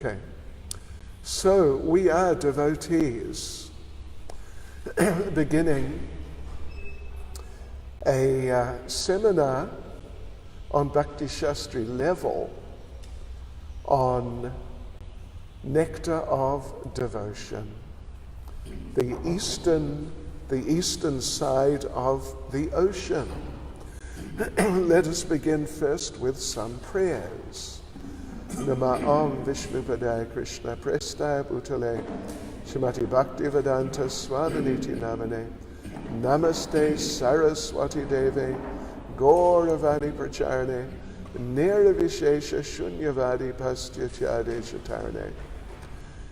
Okay, so we are devotees beginning a seminar on Bhakti Shastri level on Nectar of Devotion, the eastern side of the ocean. Let us begin first with some prayers. Nama Om Vishnu Padaya Krishna Prestaya Bhutale Shrimati Bhakti Vedanta Swaminiti Namane Namaste Saraswati Deve Gauravani Pracharane Nirvishesha Shunyavadi Pastyachade Chatarane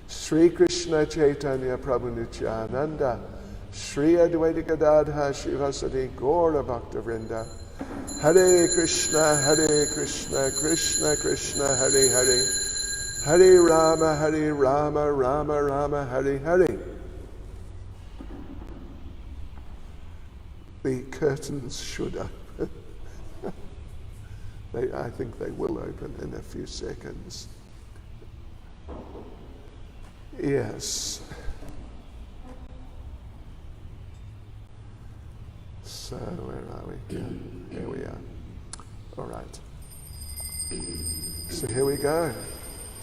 Sri Krishna Chaitanya Prabhu Nityananda Sri Advaita Gadadha Shivasati Gaura Bhakta Vrinda Hare Krishna, Krishna Krishna, Hare Hare, Hare Rama, Rama Rama, Hare Hare. The curtains should open. I think they will open in a few seconds. Yes. So, where are we? Here we are. All right. So here we go.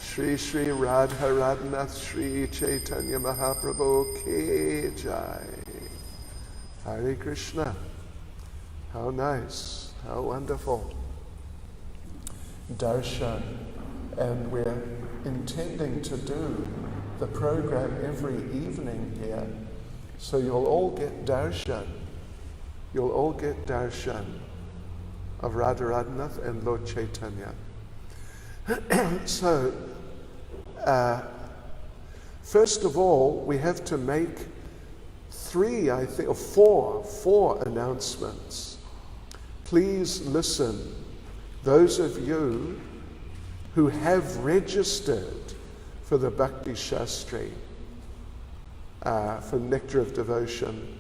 Shri Shri Radha Radhanath Shri Chaitanya Mahaprabhu Ki Jai. Hare Krishna. How nice. How wonderful. Darshan. And we're intending to do the program every evening here. So you'll all get darshan. You'll all get darshan of Radha Radhanath and Lord Chaitanya. So, first of all, we have to make four announcements. Please listen. Those of you who have registered for the Bhakti Shastri, for Nectar of Devotion,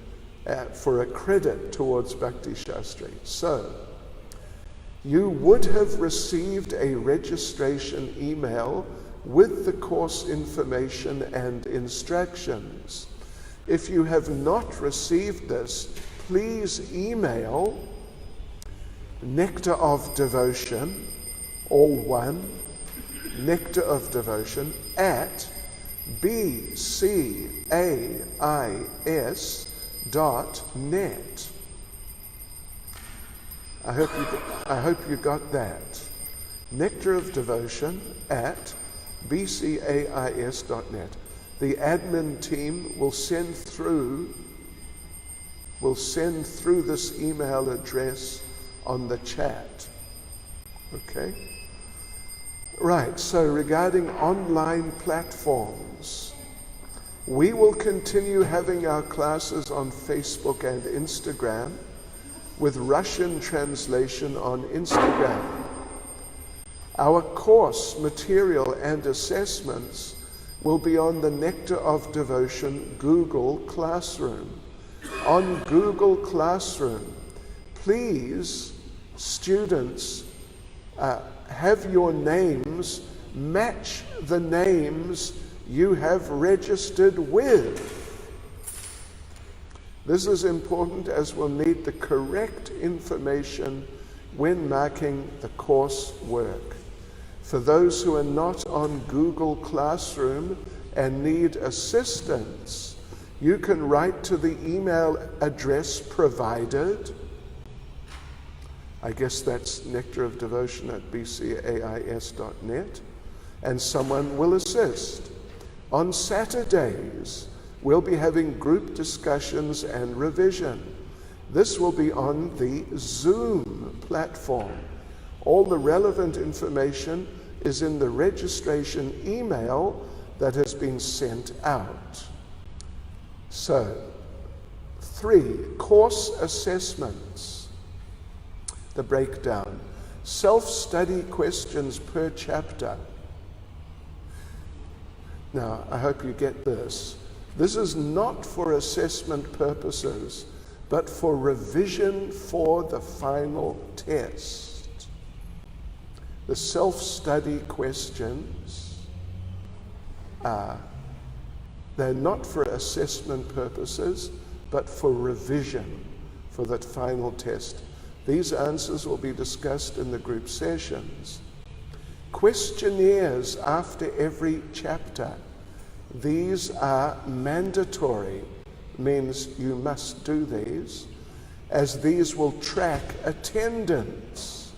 for a credit towards Bhakti Shastri. So, you would have received a registration email with the course information and instructions. If you have not received this, please email Nectar of Devotion, all one, Nectar of Devotion at bcais.net. I hope you got that. Nectar of Devotion at bcais.net. The admin team will send through this email address on the chat. Okay? Right, so regarding online platforms, we will continue having our classes on Facebook and Instagram with Russian translation on Instagram. Our course material and assessments will be on the Nectar of Devotion Google Classroom. On Google Classroom, please, students, have your names match the names you have registered with. This is important as we'll need the correct information when marking the course work. For those who are not on Google Classroom and need assistance, you can write to the email address provided. I guess that's nectarofdevotion@bcais.net, and someone will assist. On Saturdays, we'll be having group discussions and revision. This will be on the Zoom platform. All the relevant information is in the registration email that has been sent out. So, 3, course assessments. The breakdown. Self-study questions per chapter. Now, I hope you get this. This is not for assessment purposes, but for revision for the final test. The self-study questions They're not for assessment purposes, but for revision for that final test. These answers will be discussed in the group sessions. Questionnaires after every chapter. These are mandatory, means you must do these, as these will track attendance.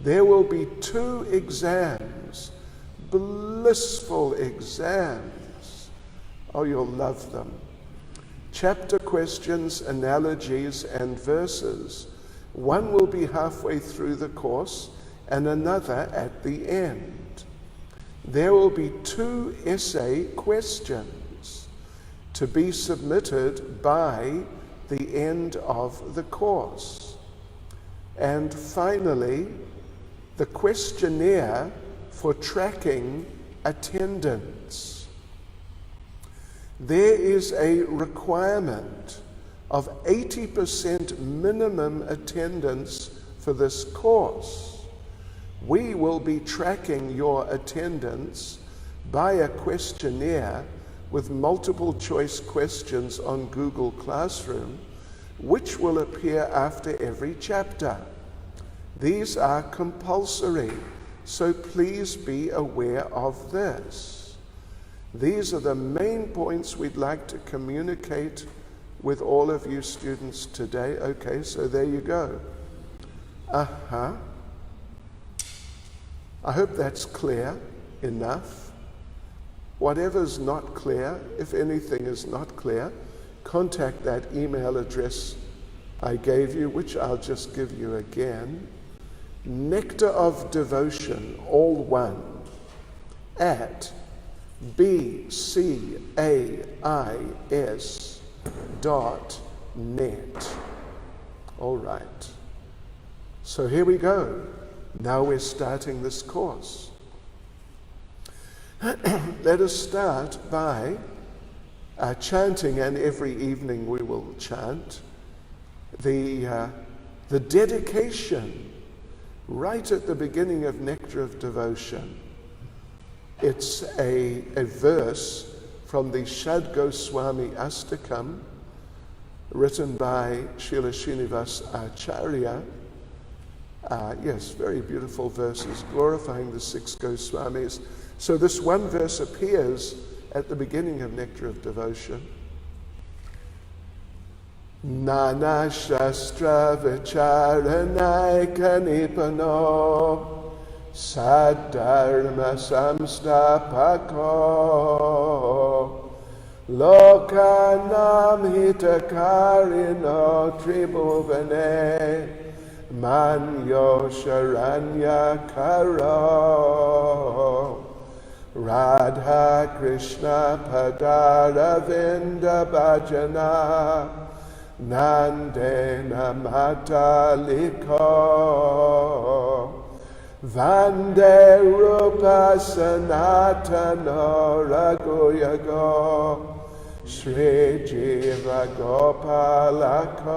There will be 2 exams, blissful exams. Oh, you'll love them. Chapter questions, analogies, and verses. One will be halfway through the course and another at the end. There will be 2 essay questions to be submitted by the end of the course. And finally, the questionnaire for tracking attendance. There is a requirement of 80% minimum attendance for this course. We will be tracking your attendance by a questionnaire with multiple choice questions on Google Classroom, which will appear after every chapter. These are compulsory, so please be aware of this. These are the main points we'd like to communicate with all of you students today. Okay, so there you go. I hope that's clear enough. Whatever's not clear, if anything is not clear, contact that email address I gave you, which I'll just give you again. Nectar of Devotion, all one, at bcais.net. All right. So here we go. Now we're starting this course. Let us start by chanting, and every evening we will chant the dedication right at the beginning of Nectar of Devotion. It's a verse from the Six Ghost Swamis Astakam, written by Srila Srinivas Acharya. Yes, very beautiful verses glorifying the Six Ghost Swamis. So this one verse appears at the beginning of Nectar of Devotion. Nana Shastra Vicharanayika Nipano Saddharma Samstapako Lokanam Hitakarino Tribhuvane Manyo Sharanya Karo Radha Krishna Padaravinda Bhajana Nandena Mataliko Vande Rupa Sanatana Raghuyago Sri Jiva Gopalako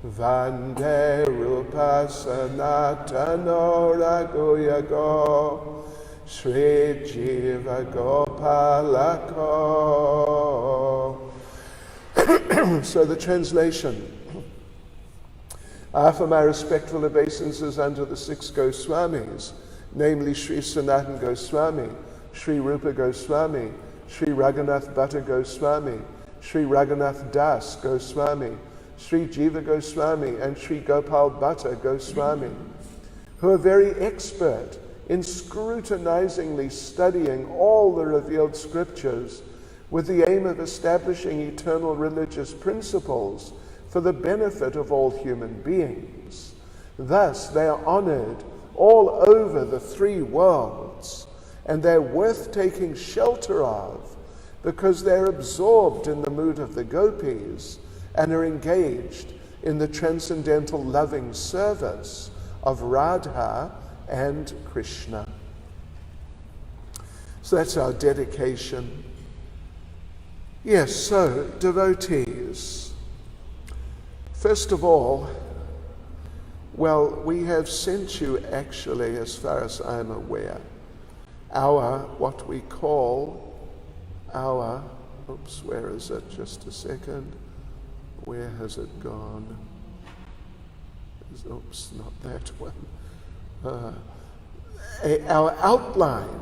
Vande Rupa Sanatana Raghuyago Sri Jiva Gopalako. So the translation. I offer my respectful obeisances unto the Six Ghost Swamis, namely Sri Sanatan Goswami, Sri Rupa Goswami, Sri Raghunath Bhatta Goswami, Sri Raghunath Das Goswami, Sri Jiva Goswami, and Sri Gopal Bhatta Goswami, who are very expert in scrutinizingly studying all the revealed scriptures with the aim of establishing eternal religious principles for the benefit of all human beings. Thus, they are honored all over the 3 worlds, and they're worth taking shelter of because they're absorbed in the mood of the gopis and are engaged in the transcendental loving service of Radha and Krishna. So that's our dedication. Yes, so devotees. First of all, well, we have sent you actually, as far as I'm aware, what we call our, oops, where is it? Just a second. Where has it gone? Oops, not that one. Our outline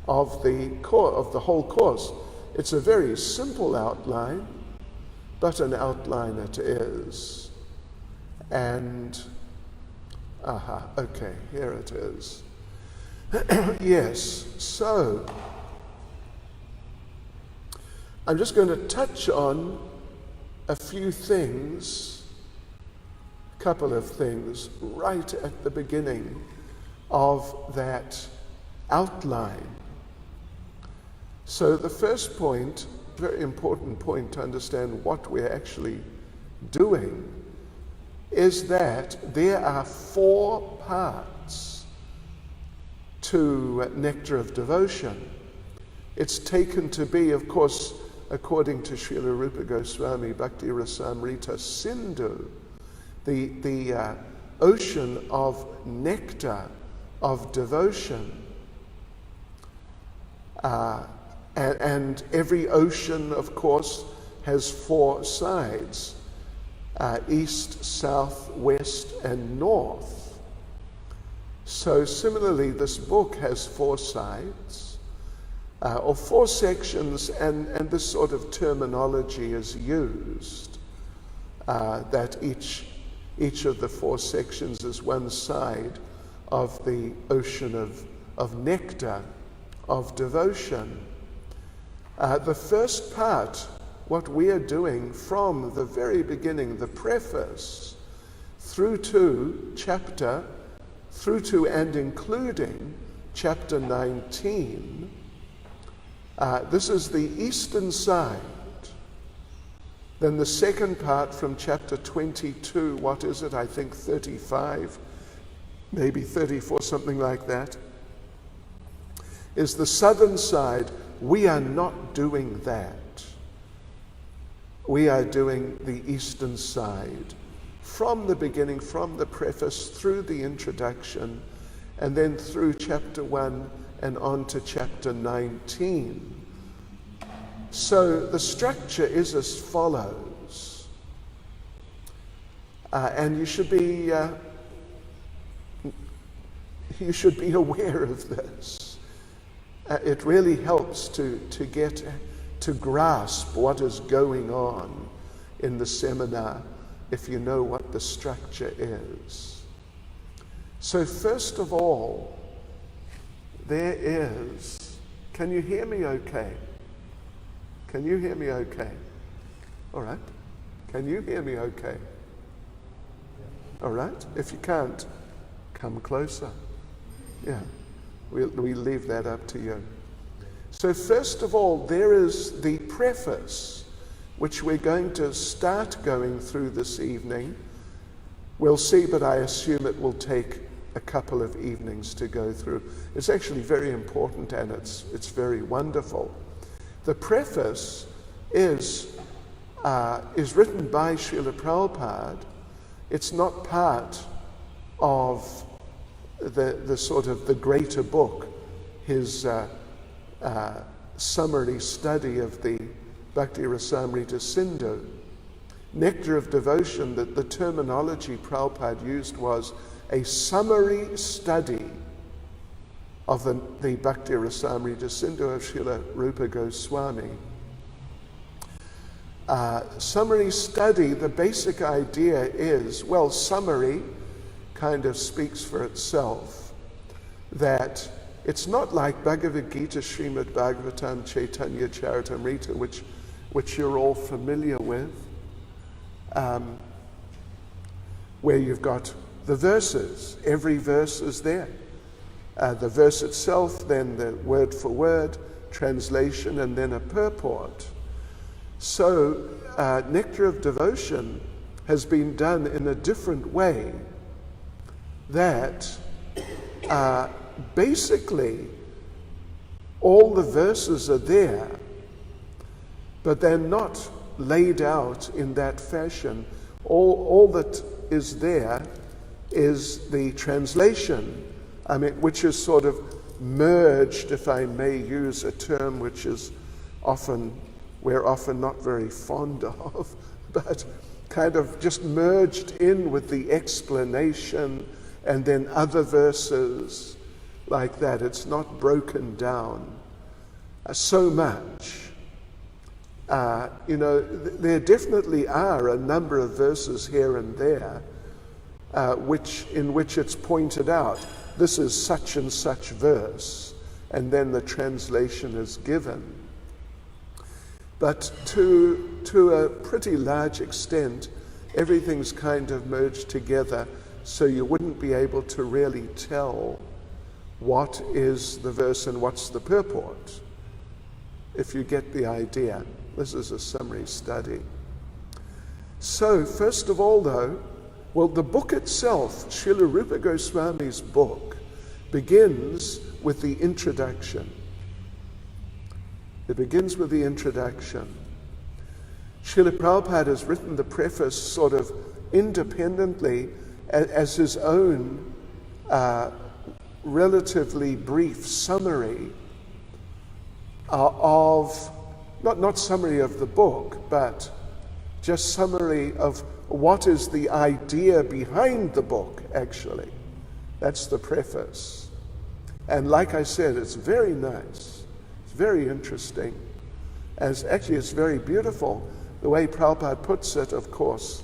of the whole course. It's a very simple outline, but an outline it is. And, okay, here it is. Yes, so I'm just going to touch on a few things, a couple of things, right at the beginning of that outline. So the first point, very important point to understand what we're actually doing, is that there are 4 parts to Nectar of Devotion. It's taken to be, of course, according to Srila Rupa Goswami, Bhakti Rasamrita Sindhu, the ocean of nectar, of devotion. And every ocean, of course, has 4 sides, east, south, west, and north. So similarly, this book has 4 sides, or 4 sections, and this sort of terminology is used, that each of the 4 sections is one side of the ocean of nectar, of devotion. The first part, what we are doing from the very beginning, the preface, through to and including chapter 19, this is the eastern side. Then the second part from chapter 22, what is it? I think 35, maybe 34, something like that, is the southern side. We are not doing that. We are doing the eastern side from the beginning, from the preface, through the introduction, and then through chapter 1 and on to chapter 19. So the structure is as follows. And you should be aware of this. It really helps to get to grasp what is going on in the seminar if you know what the structure is. So first of all, there is, can you hear me okay? Can you hear me okay? All right. Can you hear me okay? All right. If you can't, come closer. Yeah. We leave that up to you. So first of all, there is the preface, which we're going to start going through this evening. We'll see, but I assume it will take a couple of evenings to go through. It's actually very important, and it's very wonderful. The preface is written by Srila Prabhupada. It's not part of the sort of the greater book, his summary study of the Bhakti Rasamrita Sindhu. Nectar of Devotion, the terminology Prabhupada used was a summary study of the Bhakti Rasamrita Sindhu of Srila Rupa Goswami. Summary study, the basic idea is, well, summary kind of speaks for itself, that it's not like Bhagavad Gita, Srimad Bhagavatam, Chaitanya Charitamrita, which you're all familiar with, where you've got the verses. Every verse is there. The verse itself, then the word for word, translation, and then a purport. So Nectar of Devotion has been done in a different way, that basically all the verses are there, but they're not laid out in that fashion. All that is there is the translation which is sort of merged, if I may use a term which is we're often not very fond of, but kind of just merged in with the explanation and then other verses like that. It's not broken down so much. There definitely are a number of verses here and there in which it's pointed out, this is such and such verse, and then the translation is given. But to a pretty large extent, everything's kind of merged together, so you wouldn't be able to really tell what is the verse and what's the purport, if you get the idea. This is a summary study. So, first of all, though, the book itself, Srila Rupa Goswami's book, begins with the introduction. It begins with the introduction. Srila Prabhupada has written the preface sort of independently as his own relatively brief summary of, not summary of the book, but just summary of what is the idea behind the book, actually. That's the preface. And like I said, it's very nice. It's very interesting. It's very beautiful. The way Prabhupada puts it, of course,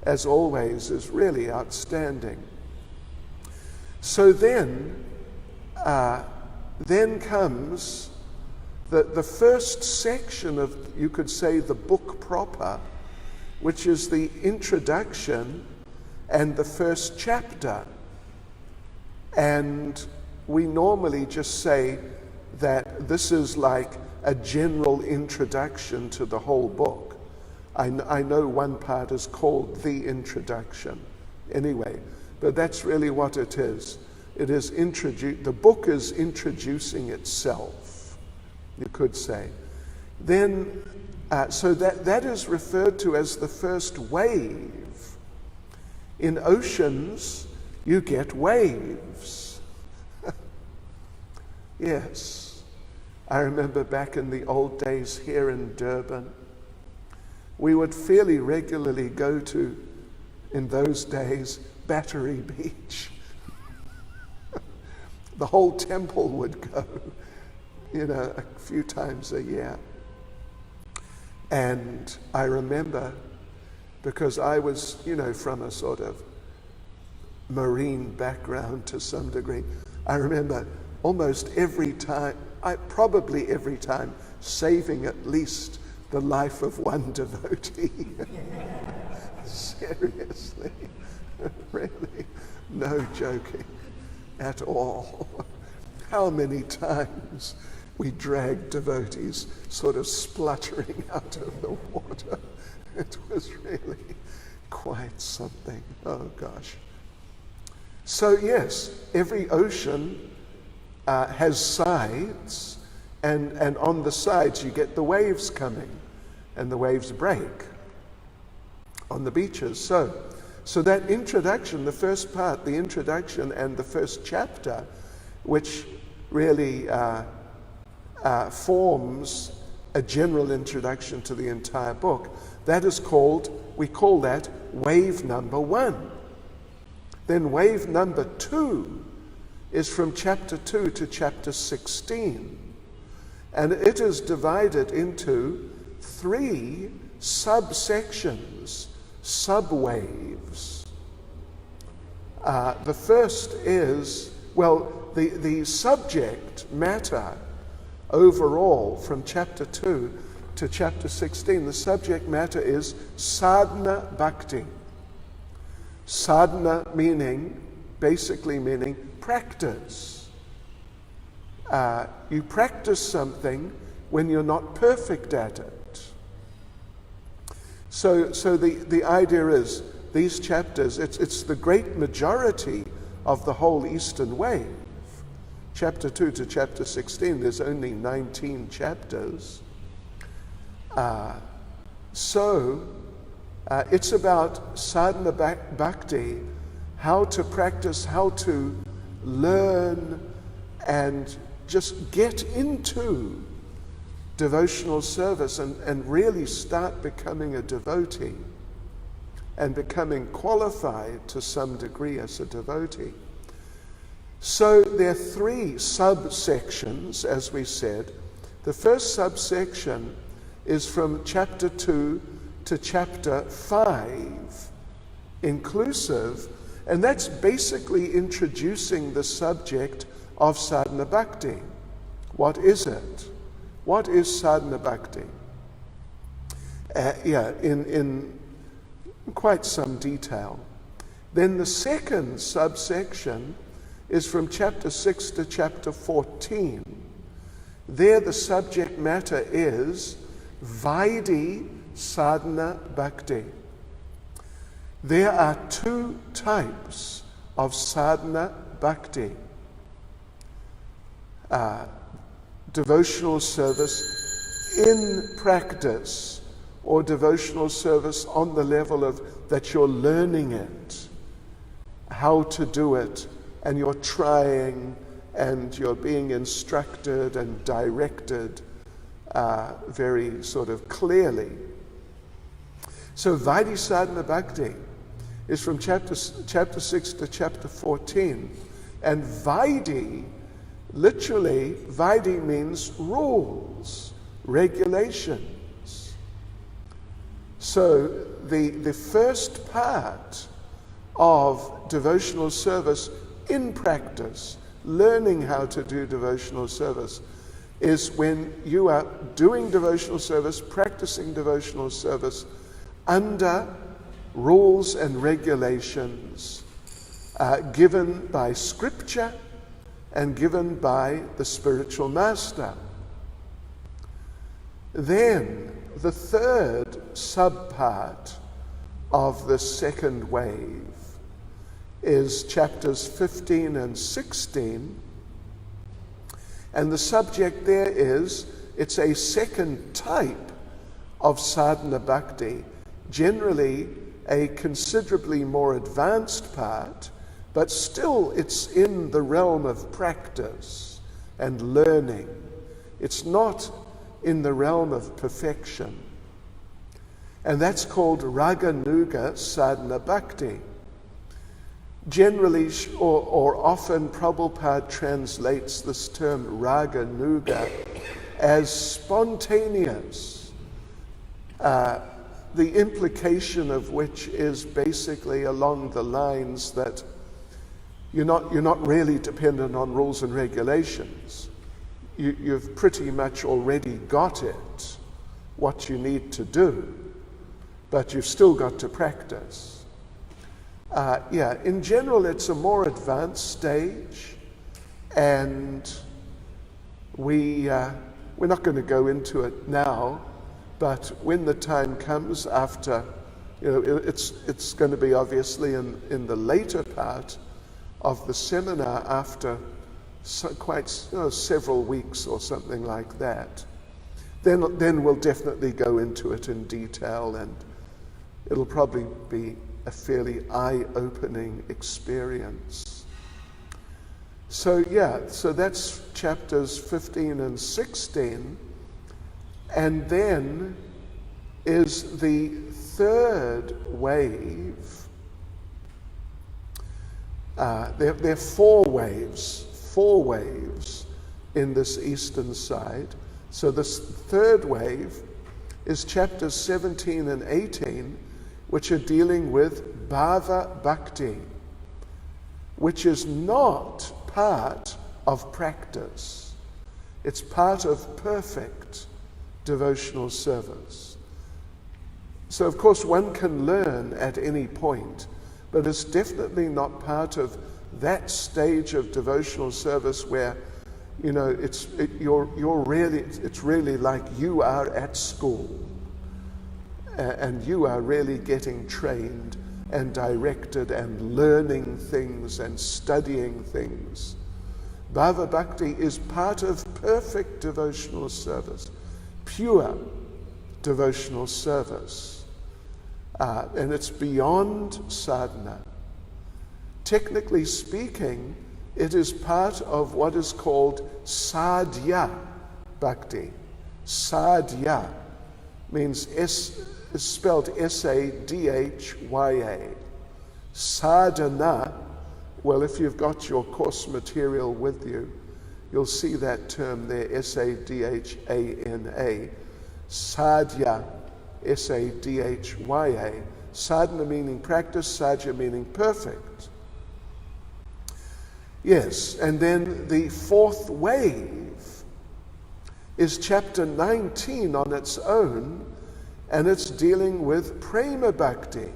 as always, is really outstanding. So then comes the first section of, you could say, the book proper, which is the introduction and the first chapter. And we normally just say that this is like a general introduction to the whole book. I know one part is called the introduction anyway, but that's really what it is. It is the book is introducing itself, you could say. Then, so that is referred to as the first wave. In oceans, you get waves. Yes. I remember back in the old days here in Durban, we would fairly regularly go to, in those days, Battery Beach. The whole temple would go, a few times a year. And I remember, because I was, from a sort of marine background to some degree, I remember almost probably every time, saving at least the life of one devotee. Seriously, really, no joking at all. How many times we dragged devotees sort of spluttering out of the water. It was really quite something. Oh gosh. So yes, every ocean has sides, and on the sides you get the waves coming, and the waves break on the beaches. So that introduction, the first part, the introduction and the first chapter, which really forms a general introduction to the entire book, we call that wave number 1. Then wave number 2 is from chapter 2 to chapter 16. And it is divided into 3 subsections, subwaves. The first is, the subject matter overall from chapter 2 to chapter 16, the subject matter is sadhana bhakti. Sadhana basically meaning practice. You practice something when you're not perfect at it. So the idea is, these chapters, it's the great majority of the whole Eastern wave. Chapter 2 to chapter 16, there's only 19 chapters. It's about sadhana bhakti, how to practice, how to learn and just get into devotional service and really start becoming a devotee and becoming qualified to some degree as a devotee. So there are three subsections, as we said. The first subsection is from chapter 2 to chapter 5, inclusive, and that's basically introducing the subject of sadhana bhakti. What is it? What is sadhana bhakti? In quite some detail. Then the second subsection is from chapter 6 to chapter 14. There the subject matter is Vaidhi sadhana bhakti. There are two types of sadhana bhakti. Devotional service in practice, or devotional service on the level of that you're learning it, how to do it, and you're trying and you're being instructed and directed very sort of clearly. So Vaidhi sadhana bhakti is from chapter 6 to chapter 14. And Vaidhi, literally, Vaidhi means rules, regulations. So the first part of devotional service in practice, learning how to do devotional service, is when you are doing devotional service, practicing devotional service under rules and regulations given by scripture and given by the spiritual master. Then the third subpart of the second wave is chapters 15 and 16. And the subject there is, it's a second type of sadhana bhakti, generally a considerably more advanced part, but still it's in the realm of practice and learning. It's not in the realm of perfection. And that's called Raganuga sadhana bhakti. Generally, or often, Prabhupada translates this term Raganuga as spontaneous. The implication of which is basically along the lines that you're not really dependent on rules and regulations. You've pretty much already got it, what you need to do, but you've still got to practice. In general, it's a more advanced stage, and we're not going to go into it now, but when the time comes after, it's going to be obviously in the later part of the seminar after several weeks or something like that. Then we'll definitely go into it in detail, and it'll probably be a fairly eye-opening experience. So that's chapters 15 and 16. And then is the third wave. There are four waves in this eastern side. So this third wave is chapters 17 and 18, which are dealing with bhava bhakti, which is not part of practice. It's part of perfect devotional service. So of course one can learn at any point, but it's definitely not part of that stage of devotional service where it's really like you are at school. And you are really getting trained and directed and learning things and studying things. Bhava Bhakti is part of perfect devotional service, pure devotional service. And it's beyond sadhana. Technically speaking, It is part of what is called sadhya bhakti. Sadhya means is spelled S-A-D-H-Y-A. Sadhana, well, if you've got your course material with you, you'll see that term there, S-A-D-H-A-N-A. Sadhya, S-A-D-H-Y-A. Sadhana meaning practice, sadhya meaning perfect. Yes, and then the fourth wave is chapter 19 on its own, and it's dealing with prema bhakti.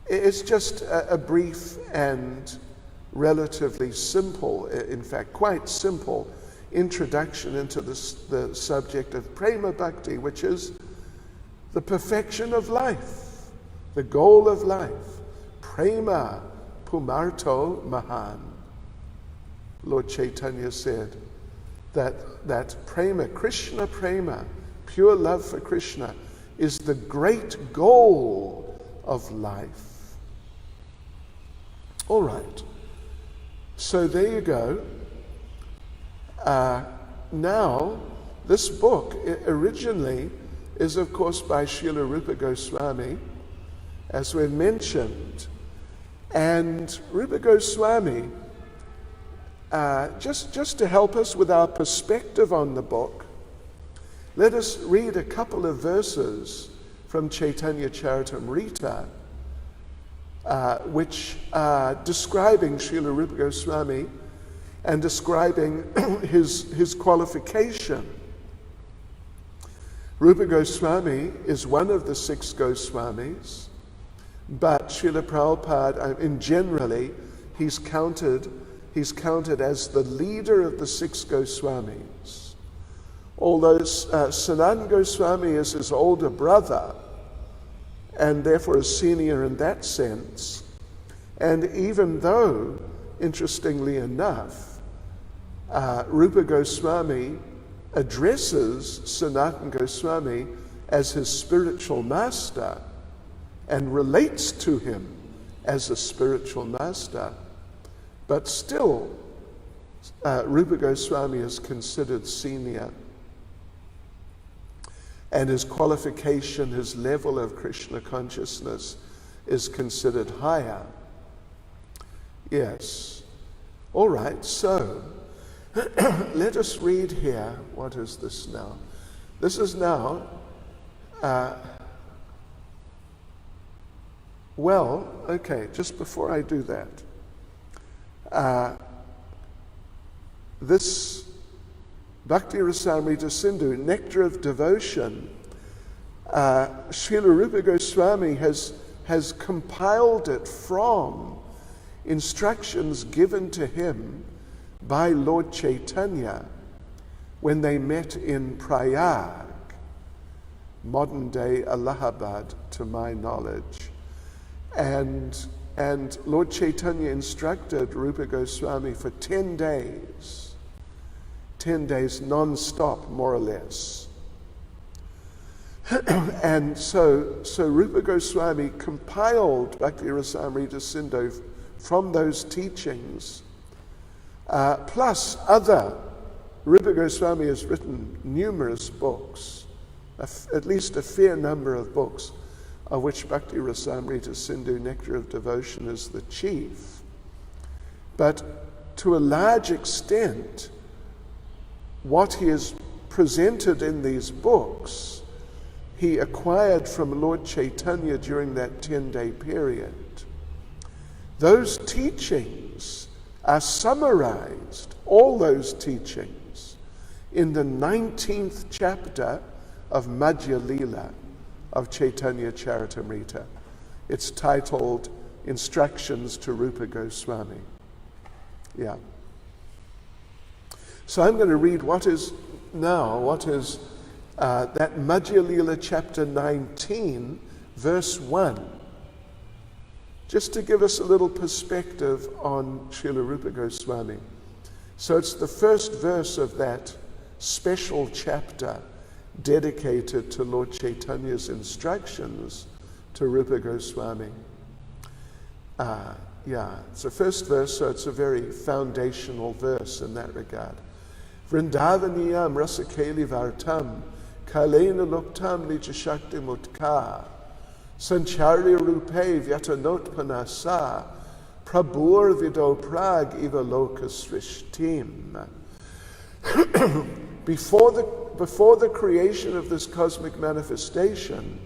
It's just a brief and relatively simple, in fact quite simple, introduction into the subject of prema bhakti, which is the perfection of life, the goal of life. Prema pumarto mahan. Lord Chaitanya said that prema, Krishna prema, pure love for Krishna, is the great goal of life. All right. So there you go. Now, this book originally is, of course, by Srila Rupa Goswami, as we've mentioned. And Rupa Goswami, just to help us with our perspective on the book, let us read a couple of verses from Chaitanya Charitamrita, which are describing Srila Rupa Goswami and describing his qualification. Rupa Goswami is one of the Six Ghost Swamis, but Srila Prabhupada, generally, he's counted as the leader of the Six Ghost Swamis. Although Sanatana Goswami is his older brother, and therefore is senior in that sense. And even though, interestingly enough, Rupa Goswami addresses Sanatana Goswami as his spiritual master and relates to him as a spiritual master, but still Rupa Goswami is considered senior. And his qualification, his level of Krishna consciousness is considered higher. Yes. All right, so let us read here. What is this now? This is now, just before I do that, this Bhakti Rasamrita Sindhu, Nectar of Devotion, Srila Rupa Goswami has compiled it from instructions given to him by Lord Chaitanya when they met in Prayag, modern-day Allahabad, to my knowledge. And Lord Chaitanya instructed Rupa Goswami for 10 days. 10 days non-stop, more or less. And so Rupa Goswami compiled Bhakti Rasamrita Sindhu from those teachings, plus other. Rupa Goswami has written numerous books, at least a fair number of books, of which Bhakti Rasamrita Sindhu, Nectar of Devotion, is the chief. But to a large extent, what he has presented in these books, he acquired from Lord Chaitanya during that 10-day period. Those teachings are summarized, all those teachings, in the 19th chapter of Madhya Lila of Chaitanya Charitamrita. It's titled Instructions to Rupa Goswami. Yeah. So I'm going to read what is that Madhya Lila chapter 19, verse 1, just to give us a little perspective on Srila Rupa Goswami. So it's the first verse of that special chapter dedicated to Lord Chaitanya's instructions to Rupa Goswami. it's the first verse, so it's a very foundational verse in that regard. Vrindavaniyam rasakeli vartam kalena luktam nijashakti mutka sancharya rupe vyatanot panasa prabhur vido prag ivaloka srishtim. Before the creation of this cosmic manifestation,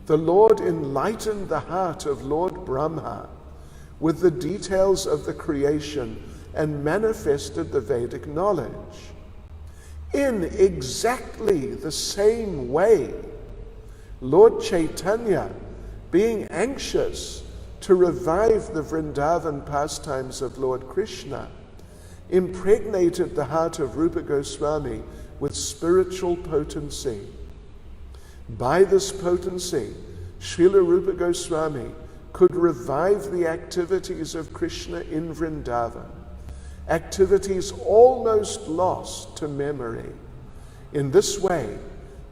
the Lord enlightened the heart of Lord Brahma with the details of the creation and manifested the Vedic knowledge. In exactly the same way, Lord Chaitanya, being anxious to revive the Vrindavan pastimes of Lord Krishna, impregnated the heart of Rupa Goswami with spiritual potency. By this potency, Srila Rupa Goswami could revive the activities of Krishna in Vrindavan, activities almost lost to memory. In this way,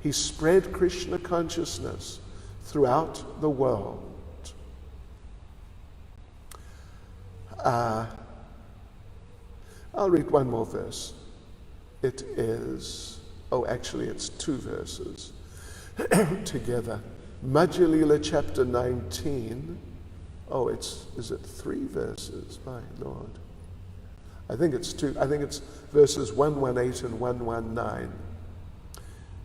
he spread Krishna consciousness throughout the world. I'll read one more verse. It is, it's two verses together. Madhya Lila chapter 19. Is it three verses? My Lord. I think it's two. I think it's verses 118 and 119.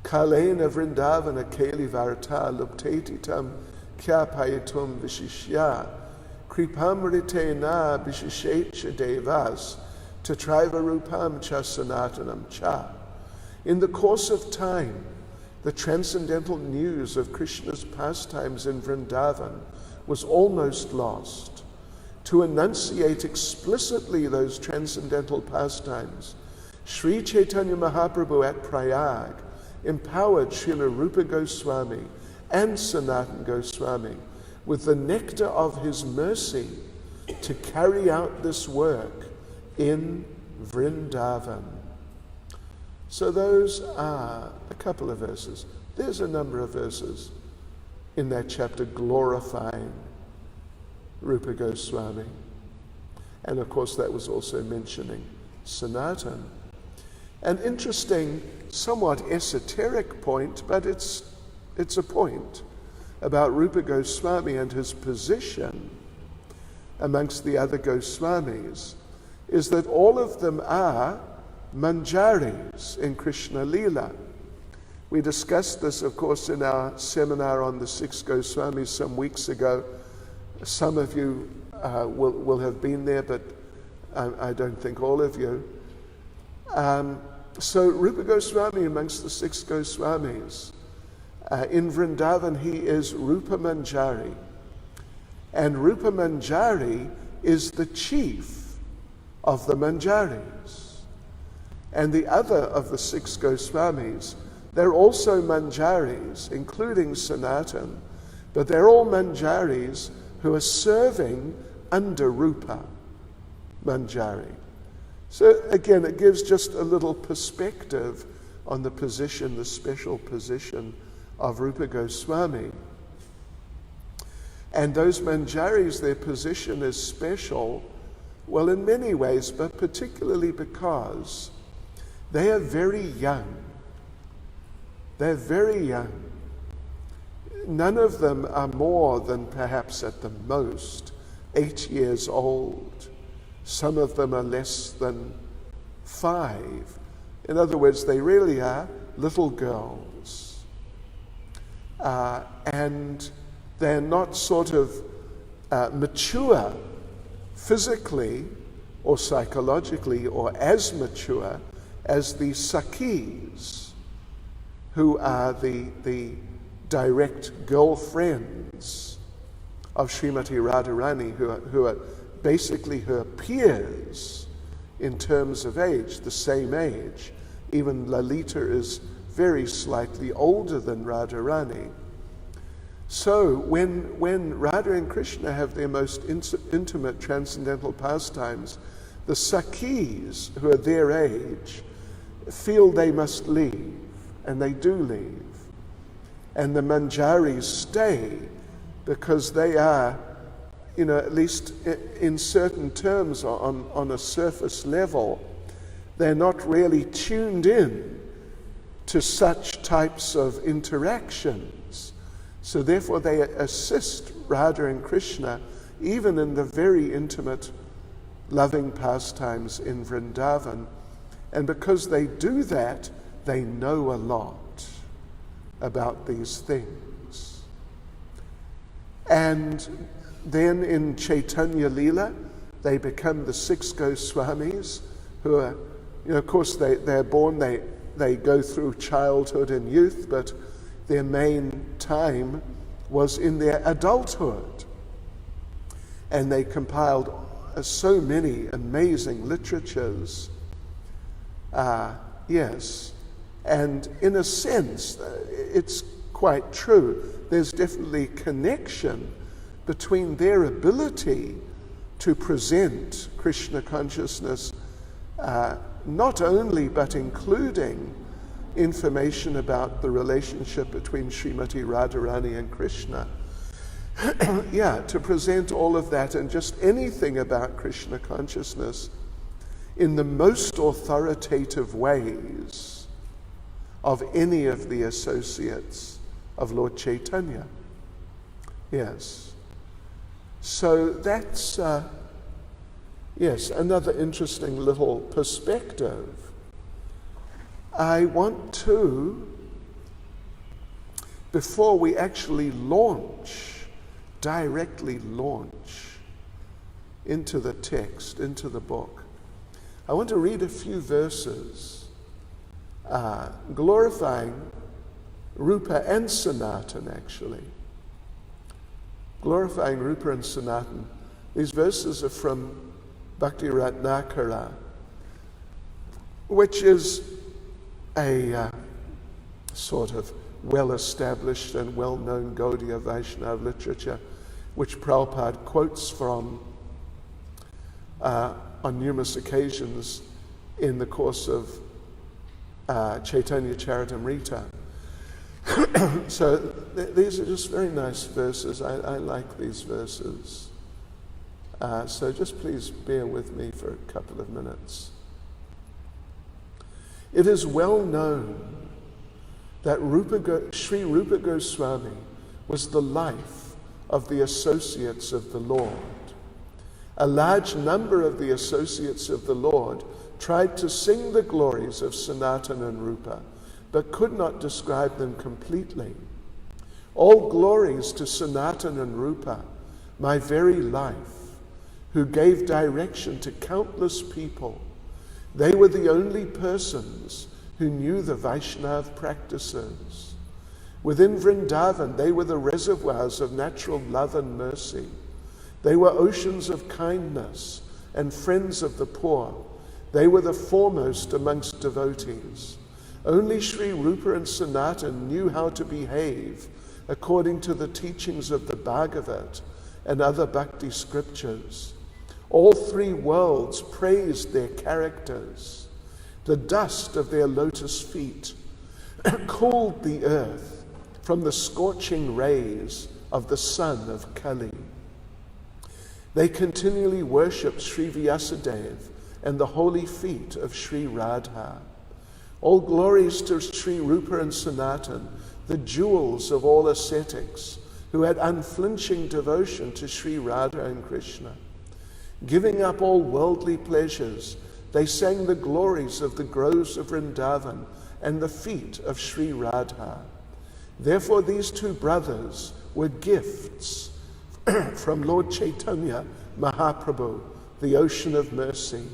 Kalena Vrindavana Keli Varta Lupteti Tam Kya Payatum Vishishya Kripam Ritena Vishishet Devas Tatraiva Rupam Cha Sanatanam Cha. In the course of time, the transcendental news of Krishna's pastimes in Vrindavan was almost lost. To enunciate explicitly those transcendental pastimes, Sri Chaitanya Mahaprabhu at Prayag empowered Srila Rupa Goswami and Sanatana Goswami with the nectar of his mercy to carry out this work in Vrindavan. So those are a couple of verses. There's a number of verses in that chapter glorifying Rupa Goswami. And of course that was also mentioning Sanatana. An interesting, somewhat esoteric point, but it's a point about Rupa Goswami and his position amongst the other Goswamis, is that all of them are manjaris in Krishna Lila. We discussed this, of course, in our seminar on the Six Ghost Swamis some weeks ago. Some of you will have been there, but I don't think all of you. So Rupa Goswami amongst the Six Ghost Swamis, in Vrindavan he is Rupa Manjari. And Rupa Manjari is the chief of the Manjaris. And the other of the Six Ghost Swamis, they're also Manjaris, including Sanatana, but they're all Manjaris who are serving under Rupa Manjari. So again, it gives just a little perspective on the position, the special position of Rupa Goswami. And those Manjaris, their position is special, well, in many ways, but particularly because they are very young. They're very young. None of them are more than perhaps at the most 8 years old. Some of them are less than 5. In other words, they really are little girls. And they're not sort of mature physically or psychologically or as mature as the Sakhis, who are the direct girlfriends of Srimati Radharani, who are basically her peers in terms of age, the same age. Even Lalita is very slightly older than Radharani. So when Radha and Krishna have their most intimate transcendental pastimes, the Sakhis, who are their age, feel they must leave, and they do leave. And the Manjaris stay because they are at least in certain terms on a surface level, they're not really tuned in to such types of interactions. So therefore they assist Radha and Krishna even in the very intimate loving pastimes in Vrindavan. And because they do that, they know a lot about these things. And then in Chaitanya Leela, they become the Six Ghost Swamis, who are, of course, they're born, they go through childhood and youth, but their main time was in their adulthood. And they compiled so many amazing literatures. Yes. And in a sense, it's quite true. There's definitely connection between their ability to present Krishna consciousness, not only but including information about the relationship between Srimati Radharani and Krishna. To present all of that and just anything about Krishna consciousness in the most authoritative ways of any of the associates of Lord Chaitanya. Yes. So that's, another interesting little perspective. I want to, before we actually directly launch into the text, into the book, I want to read a few verses glorifying Rupa and Sanatan, actually. Glorifying Rupa and Sanatan. These verses are from Bhakti Ratnakara, which is a sort of well-established and well-known Gaudiya Vaishnava literature, which Prabhupada quotes from on numerous occasions in the course of Chaitanya Charitamrita. So these are just very nice verses. I like these verses. So just please bear with me for a couple of minutes. It is well known that Sri Rupa Goswami was the life of the associates of the Lord. A large number of the associates of the Lord tried to sing the glories of Sanatana and Rupa, but could not describe them completely. All glories to Sanatana and Rupa, my very life, who gave direction to countless people. They were the only persons who knew the Vaishnav practices. Within Vrindavan, they were the reservoirs of natural love and mercy. They were oceans of kindness and friends of the poor. They were the foremost amongst devotees. Only Sri Rupa and Sanatan knew how to behave according to the teachings of the Bhagavat and other bhakti scriptures. All three worlds praised their characters. The dust of their lotus feet cooled the earth from the scorching rays of the sun of Kali. They continually worshipped Sri Vyasadeva and the holy feet of Sri Radha. All glories to Sri Rupa and Sanatan, the jewels of all ascetics, who had unflinching devotion to Sri Radha and Krishna. Giving up all worldly pleasures, they sang the glories of the groves of Vrindavan and the feet of Sri Radha. Therefore these two brothers were gifts from Lord Chaitanya Mahaprabhu, the ocean of mercy.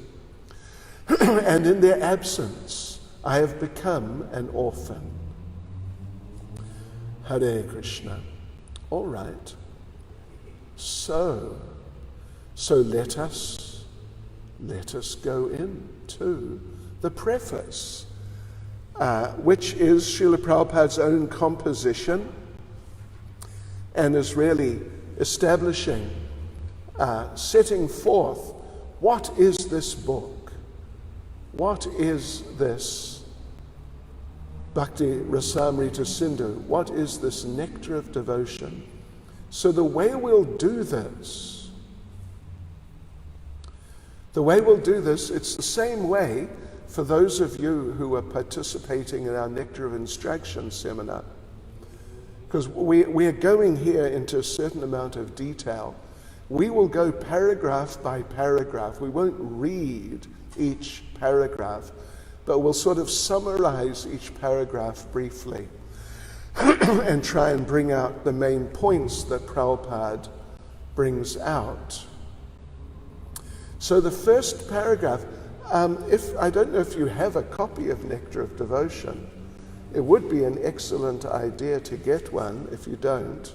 And in their absence, I have become an orphan. Hare Krishna. All right. So let us go into the preface, which is Srila Prabhupada's own composition and is really establishing, setting forth, what is this book? What is this Bhakti Rasamrita Sindhu? What is this nectar of devotion? So the way we'll do this The way we'll do this, it's the same way for those of you who are participating in our Nectar of Instruction seminar. Because we are going here into a certain amount of detail. We will go paragraph by paragraph. We won't read each paragraph, but we'll sort of summarize each paragraph briefly and try and bring out the main points that Prabhupada brings out. So the first paragraph, I don't know if you have a copy of Nectar of Devotion. It would be an excellent idea to get one if you don't.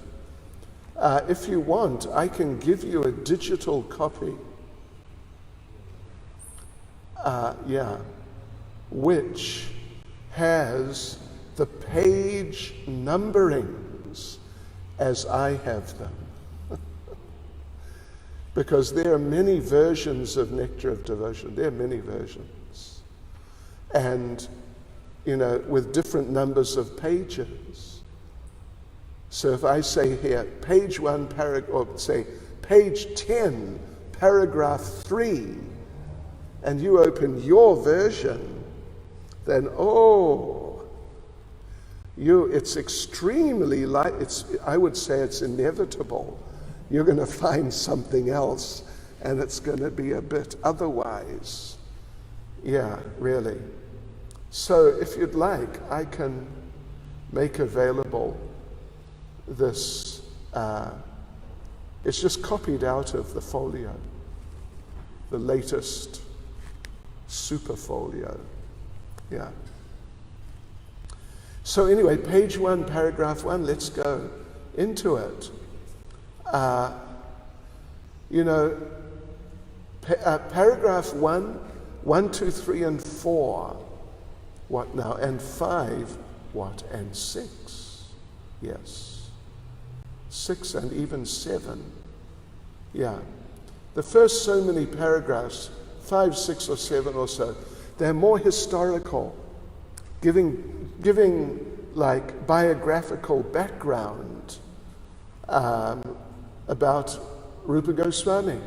If you want, I can give you a digital copy. Which has the page numberings as I have them. Because there are many versions of Nectar of Devotion. There are many versions. And, with different numbers of pages. So if I say here, page 1, or say, page 10, paragraph 3, and you open your version, then, it's extremely I would say it's inevitable. You're going to find something else, and it's going to be a bit otherwise. Yeah, really. So if you'd like, I can make available this. It's just copied out of the folio, the latest super folio. Yeah. So anyway, page 1, paragraph 1, let's go into it. Paragraph 1, 2, 3, and 4. What now? And 5, what? And 6. Yes. 6 and even 7. Yeah. The first so many paragraphs, 5, 6, or 7 or so, they're more historical, giving like biographical background about Rupa Goswami.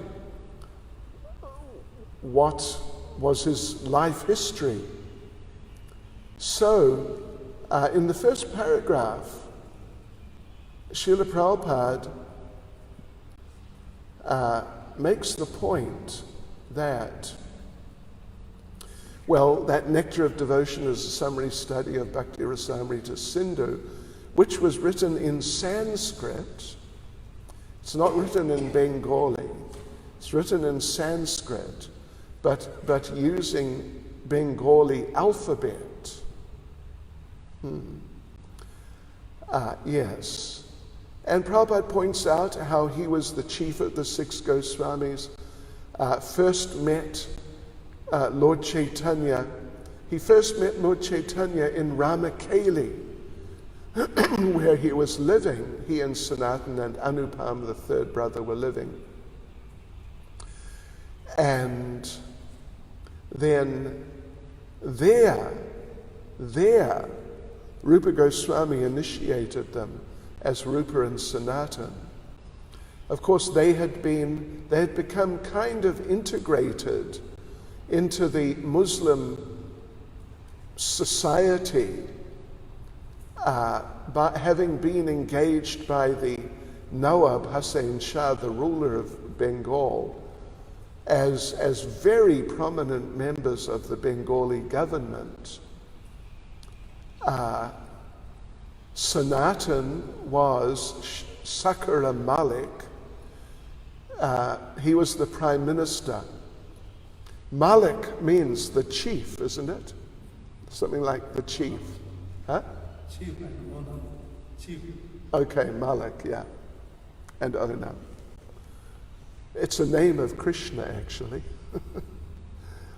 What was his life history? So, in the first paragraph, Srila Prabhupada makes the point that, that Nectar of Devotion is a summary study of Bhakti Rasamrita Sindhu, which was written in Sanskrit. It's not written in Bengali. It's written in Sanskrit, but using Bengali alphabet. Yes. And Prabhupada points out how he was the chief of the Six Ghost Swamis, first met Lord Chaitanya. He first met Lord Chaitanya in Ramakeli, where he was living. He and Sanatan and Anupam, the third brother, were living. And then there, Rupa Goswami initiated them as Rupa and Sanatan. Of course, they had become kind of integrated into the Muslim society, by having been engaged by the Nawab Hussain Shah, the ruler of Bengal, as very prominent members of the Bengali government. Sanatan was Sakara Malik. He was the prime minister. Malik means the chief, isn't it? Something like the chief. Huh? Chief and owner. Chief. Okay, Malik, yeah. And owner. It's a name of Krishna, actually.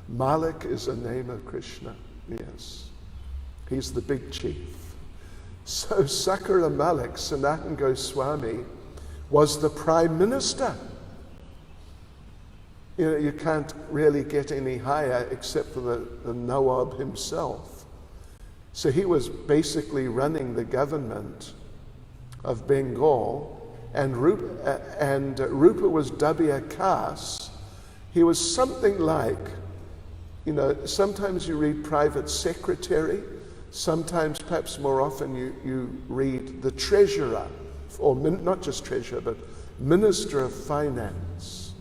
Malik is a name of Krishna, yes. He's the big chief. So Sakara Malik, Sanatan Goswami, was the prime minister. You can't really get any higher except for the Nawab himself. So he was basically running the government of Bengal, and Rupa was Dabya Kas. He was something like, sometimes you read private secretary, sometimes, perhaps more often, you read the treasurer, or not just treasurer, but minister of finance.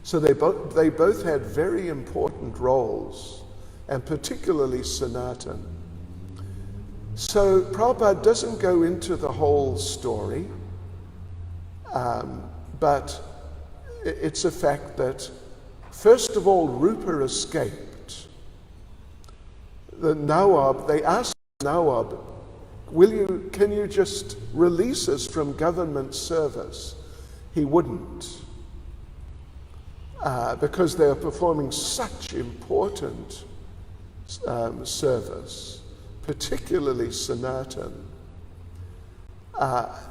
So they both had very important roles, and particularly Sanatan. So Prabhupada doesn't go into the whole story, but it's a fact that, first of all, Rupa escaped. The Nawab, they asked Nawab, can you just release us from government service? He wouldn't, because they are performing such important service, particularly Sanatan.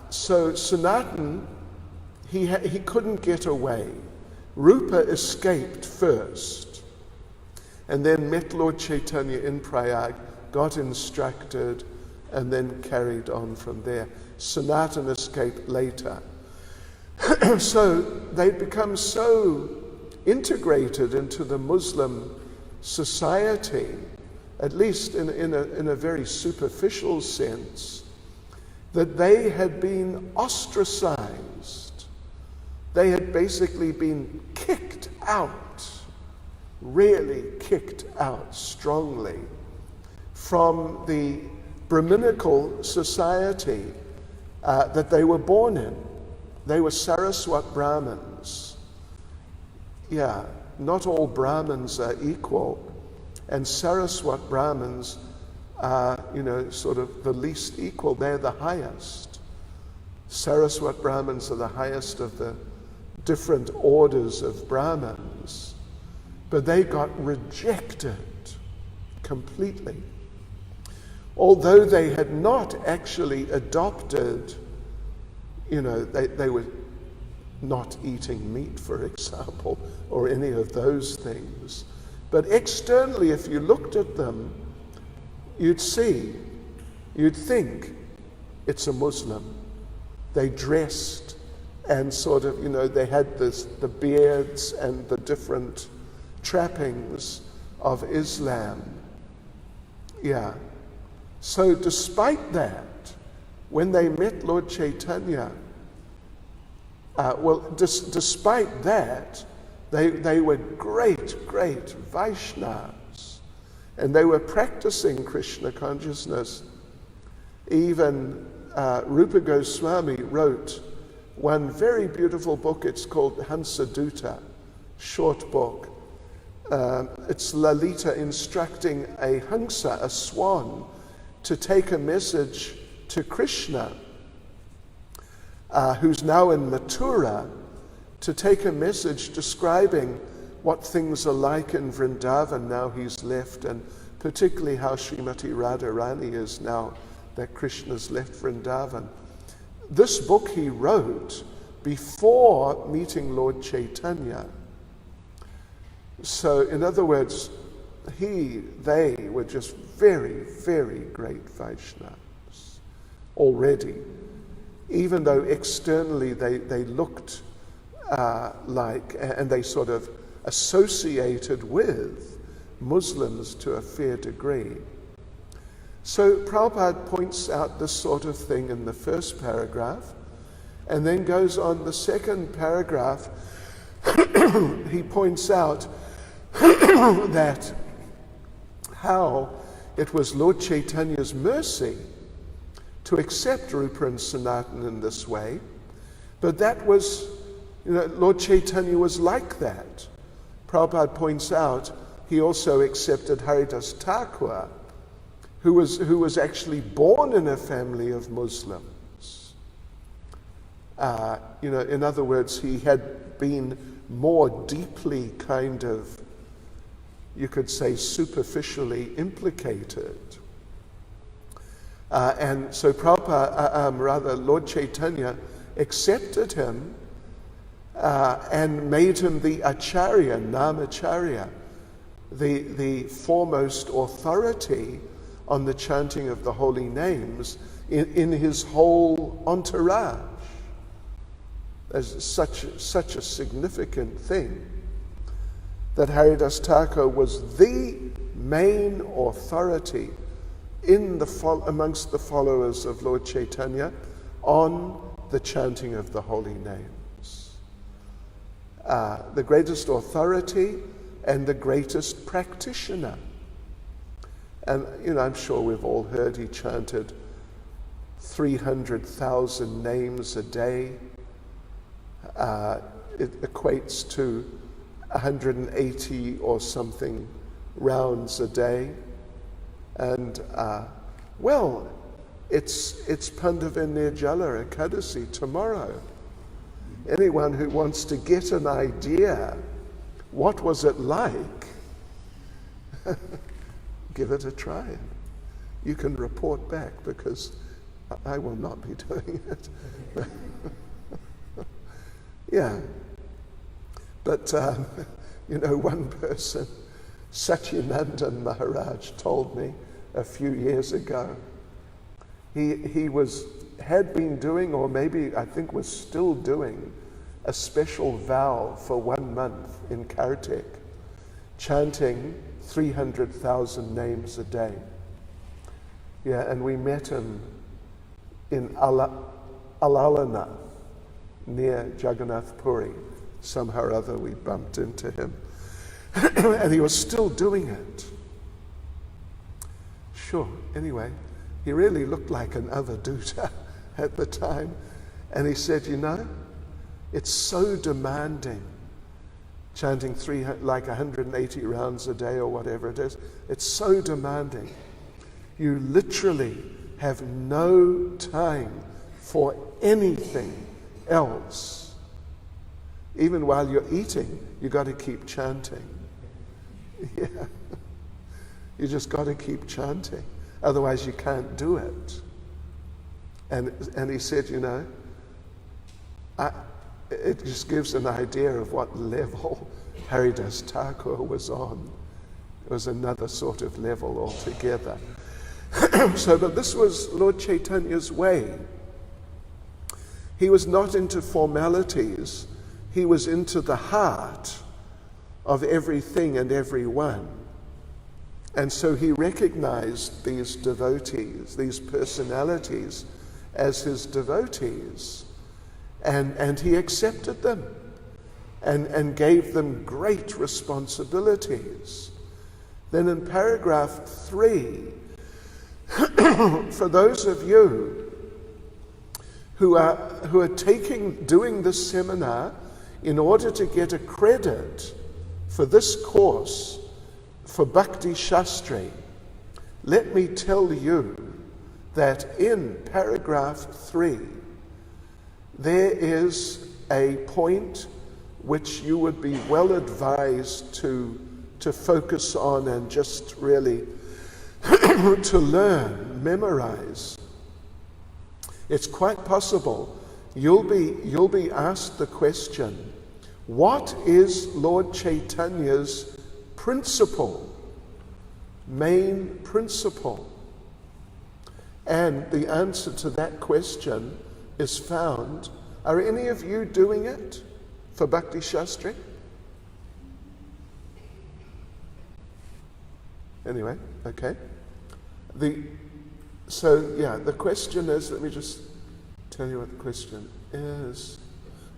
So Sanatan, he couldn't get away. Rupa escaped first, and then met Lord Chaitanya in Prayag, got instructed, and then carried on from there. Sanatan escaped later. So they'd become so integrated into the Muslim society, at least in a very superficial sense, that they had been ostracized. They had basically been kicked out, really kicked out strongly from the Brahminical society that they were born in. They were Saraswat Brahmins. Yeah, not all Brahmins are equal, and Saraswat Brahmins are, sort of the least equal. They're the highest. Saraswat Brahmins are the highest of the different orders of Brahmins, but they got rejected completely. Although they had not actually adopted, they were not eating meat, for example, or any of those things. But externally, if you looked at them, you'd think it's a Muslim. They dressed and sort of, they had the beards and the different trappings of Islam. Yeah. So despite that, when they met Lord Chaitanya, despite that, they were great Vaishnavas, and they were practicing Krishna consciousness. Even Rupa Goswami wrote one very beautiful book. It's called Hansadutta, short book. It's Lalita instructing a Hansa, a swan, to take a message to Krishna, who's now in Mathura, to take a message describing what things are like in Vrindavan now he's left, and particularly how Srimati Radharani is now that Krishna's left Vrindavan. This book he wrote before meeting Lord Chaitanya. So, in other words, they were just very great Vaishnavas already, even though externally they looked like, and they sort of associated with Muslims to a fair degree. So Prabhupada points out this sort of thing in the first paragraph, and then goes on the second paragraph. He points out that how it was Lord Chaitanya's mercy to accept Rupa and Sanatan in this way, but that was, Lord Chaitanya was like that. Prabhupada points out he also accepted Haridas Thakur, who was actually born in a family of Muslims. In other words, he had been more deeply kind of, you could say, superficially implicated. And so Lord Chaitanya accepted him and made him the Acharya, Namacharya, the foremost authority on the chanting of the holy names in his whole entourage. As such a significant thing. that Haridas Thakur was the main authority amongst the followers of Lord Chaitanya on the chanting of the holy names. The greatest authority and the greatest practitioner. And, I'm sure we've all heard he chanted 300,000 names a day. It equates to 180 or something rounds a day. And, it's Pandavan Nirjala Ekadasi tomorrow. Anyone who wants to get an idea, what was it like? Give it a try. You can report back, because I will not be doing it. Yeah. But, one person, Satyanandan Maharaj, told me a few years ago, he had been doing, or maybe I think was still doing, a special vow for 1 month in Kartik, chanting 300,000 names a day. Yeah, and we met him in Alalana, near Jagannath Puri. Somehow or other we bumped into him. And he was still doing it. Sure, anyway, he really looked like an avadhuta at the time. And he said, it's so demanding, chanting 180 rounds a day or whatever it is. It's so demanding. You literally have no time for anything else. Even while you're eating, you got to keep chanting. Yeah. You just got to keep chanting. Otherwise you can't do it. And he said, it just gives an idea of what level Haridas Thakur was on. It was another sort of level altogether. But this was Lord Chaitanya's way. He was not into formalities. He was into the heart of everything and everyone. And so he recognized these devotees, these personalities, as his devotees. And he accepted them and gave them great responsibilities. Then in paragraph 3, for those of you who are doing this seminar in order to get a credit for this course for Bhakti Shastri, let me tell you that in paragraph 3 there is a point which you would be well advised to focus on and just really to learn, memorize. It's quite possible you'll be asked the question, what is Lord Chaitanya's main principle? And the answer to that question is found. Are any of you doing it for Bhakti Shastri? Anyway, okay. The question is, let me just tell you what the question is.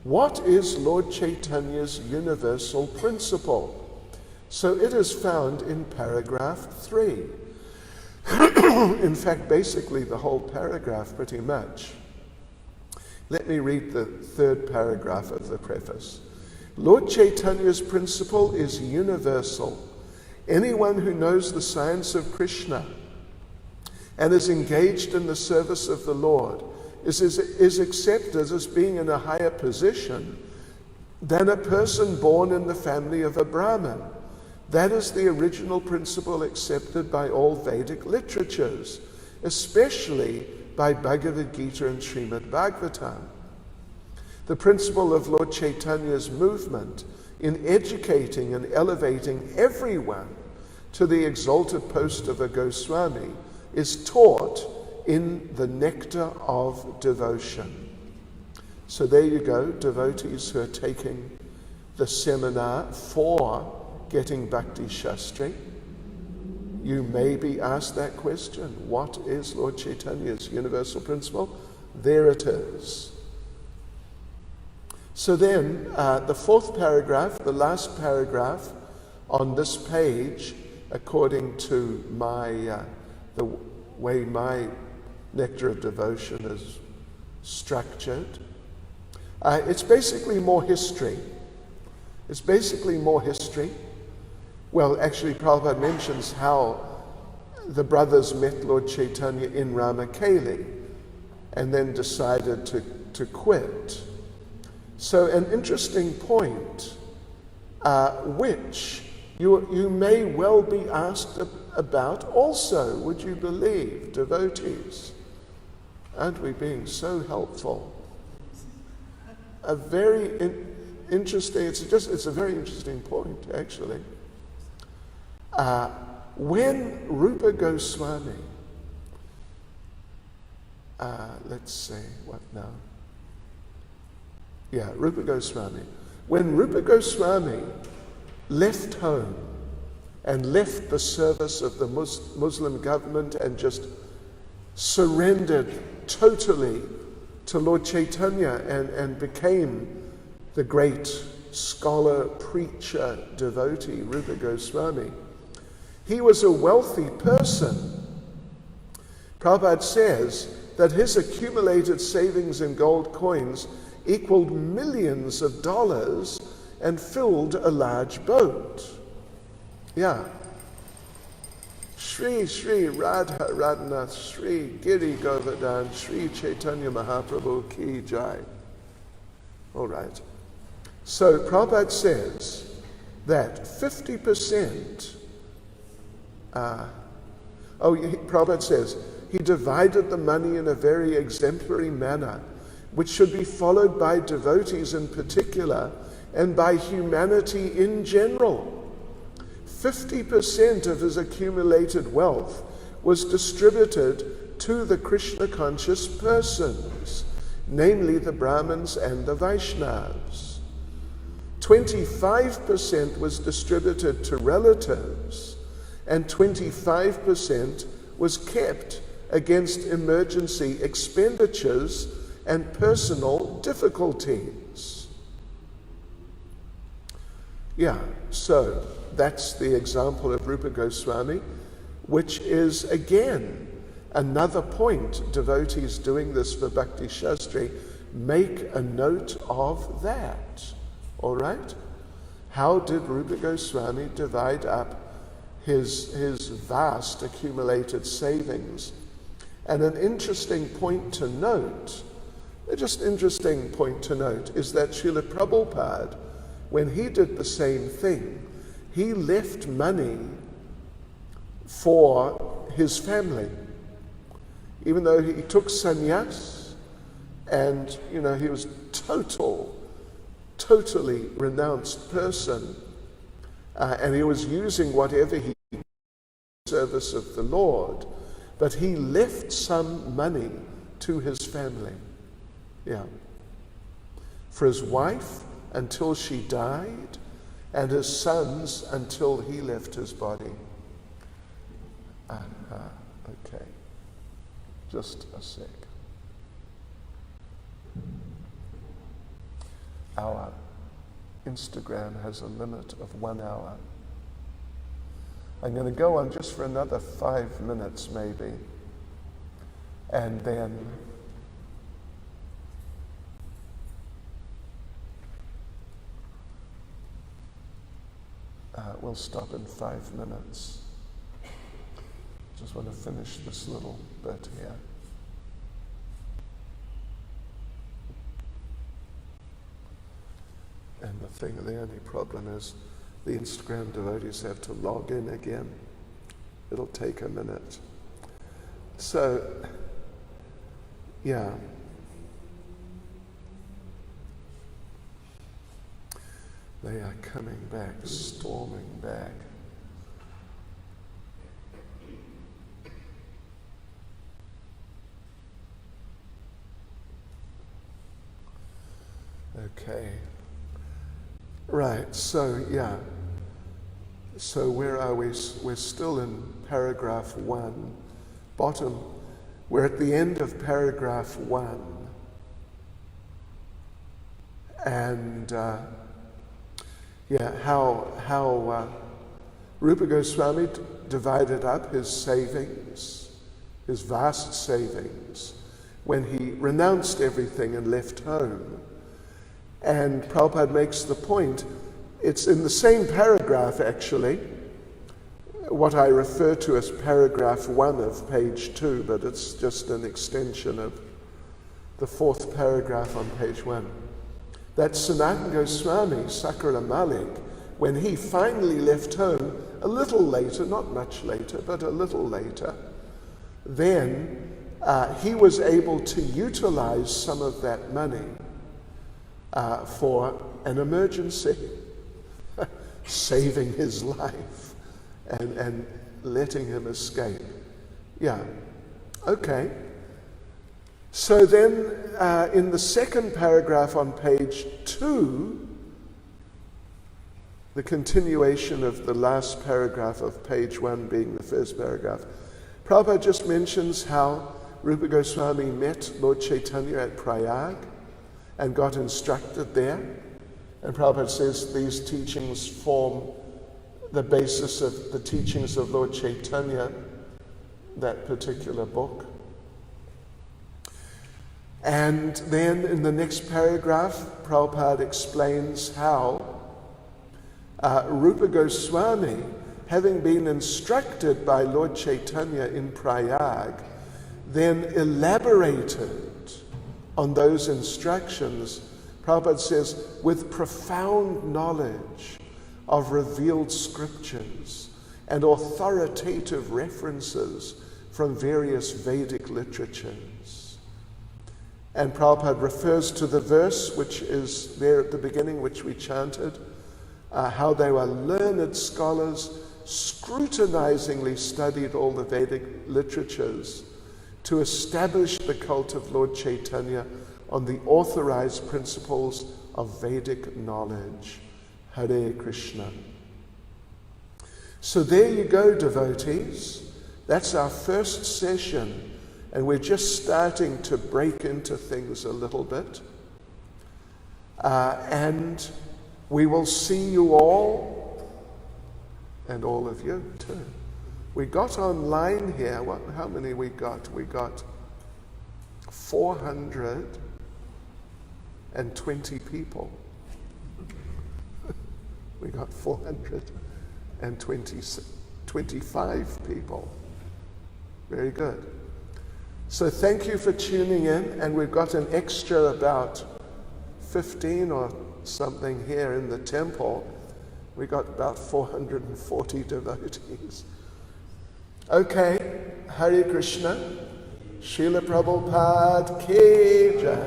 What is Lord Chaitanya's universal principle? So it is found in paragraph 3. In fact, basically the whole paragraph pretty much. Let me read the 3rd paragraph of the preface. Lord Chaitanya's principle is universal. Anyone who knows the science of Krishna and is engaged in the service of the Lord is accepted as being in a higher position than a person born in the family of a Brahmin. That is the original principle accepted by all Vedic literatures, especially by Bhagavad Gita and Srimad Bhagavatam. The principle of Lord Chaitanya's movement in educating and elevating everyone to the exalted post of a Goswami is taught in the Nectar of Devotion. So there you go, devotees who are taking the seminar for getting Bhakti Shastri, you may be asked that question. What is Lord Chaitanya's universal principle? There it is. So then, the fourth paragraph, the last paragraph on this page, according to the way my Nectar of Devotion is structured, it's basically more history. It's basically more history. Well, actually, Prabhupada mentions how the brothers met Lord Chaitanya in Ramakeli and then decided to quit. So an interesting point, which you may well be asked about also, would you believe, devotees? Aren't we being so helpful? A very interesting, it's a very interesting point, actually. When Rupa Goswami, let's see, what now? Yeah, Rupa Goswami. When Rupa Goswami left home and left the service of the Muslim government and just surrendered totally to Lord Chaitanya and became the great scholar, preacher, devotee, Rupa Goswami, he was a wealthy person. Prabhupada says that his accumulated savings in gold coins equaled millions of dollars and filled a large boat. Yeah. Shri Radha Radhanath Shri Giri Govardhan Shri Chaitanya Mahaprabhu Ki Jai. All right. So Prabhupada says that 50%, Prabhupada says, he divided the money in a very exemplary manner, which should be followed by devotees in particular and by humanity in general. 50% of his accumulated wealth was distributed to the Krishna-conscious persons, namely the Brahmins and the Vaishnavas. 25% was distributed to relatives, and 25% was kept against emergency expenditures and personal difficulties. Yeah, so that's the example of Rupa Goswami, which is again another point. Devotees doing this for Bhakti Shastri, make a note of that. All right? How did Rupa Goswami divide up his vast accumulated savings? And an interesting point to note, is that Srila Prabhupada, when he did the same thing, he left money for his family. Even though he took sannyas and, he was totally renounced person, and he was using whatever he could in service of the Lord, but he left some money to his family. Yeah. For his wife until she died, and his sons until he left his body. Okay. Just a sec. Our Instagram has a limit of 1 hour. I'm going to go on just for another 5 minutes maybe, and then we'll stop in 5 minutes. Just want to finish this little bit here. And the only problem is the Instagram devotees have to log in again. It'll take a minute. So, yeah. They are coming back, storming back. Okay. Right, so yeah. So where are we? We're still in paragraph 1, bottom. We're at the end of paragraph 1. And how Rupa Goswami divided up his savings, his vast savings, when he renounced everything and left home. And Prabhupada makes the point, it's in the same paragraph actually, what I refer to as paragraph 1 of page 2, but it's just an extension of the 4th paragraph on page 1. That Sanatana Goswami, Sakara Malik, when he finally left home, a little later, not much later, but a little later, then he was able to utilize some of that money for an emergency, saving his life and letting him escape. Yeah, okay. So then in the 2nd paragraph on page 2, the continuation of the last paragraph of page 1 being the 1st paragraph, Prabhupada just mentions how Rupa Goswami met Lord Chaitanya at Prayag and got instructed there. And Prabhupada says these teachings form the basis of the teachings of Lord Chaitanya, that particular book. And then in the next paragraph, Prabhupada explains how Rupa Goswami, having been instructed by Lord Chaitanya in Prayag, then elaborated on those instructions, Prabhupada says, with profound knowledge of revealed scriptures and authoritative references from various Vedic literatures. And Prabhupada refers to the verse which is there at the beginning, which we chanted, how they were learned scholars, scrutinizingly studied all the Vedic literatures to establish the cult of Lord Chaitanya on the authorized principles of Vedic knowledge. Hare Krishna. So there you go, devotees. That's our first session, and we're just starting to break into things a little bit. And we will see you all, and all of you too. We got online here, how many we got? We got 420 people. We got 425 people. Very good. So thank you for tuning in, and we've got an extra about 15 or something here in the temple. We got about 440 devotees. Okay, Hare Krishna, Srila Prabhupada Ki Jai.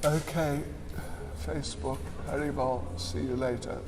Okay, Facebook, Haribol, see you later.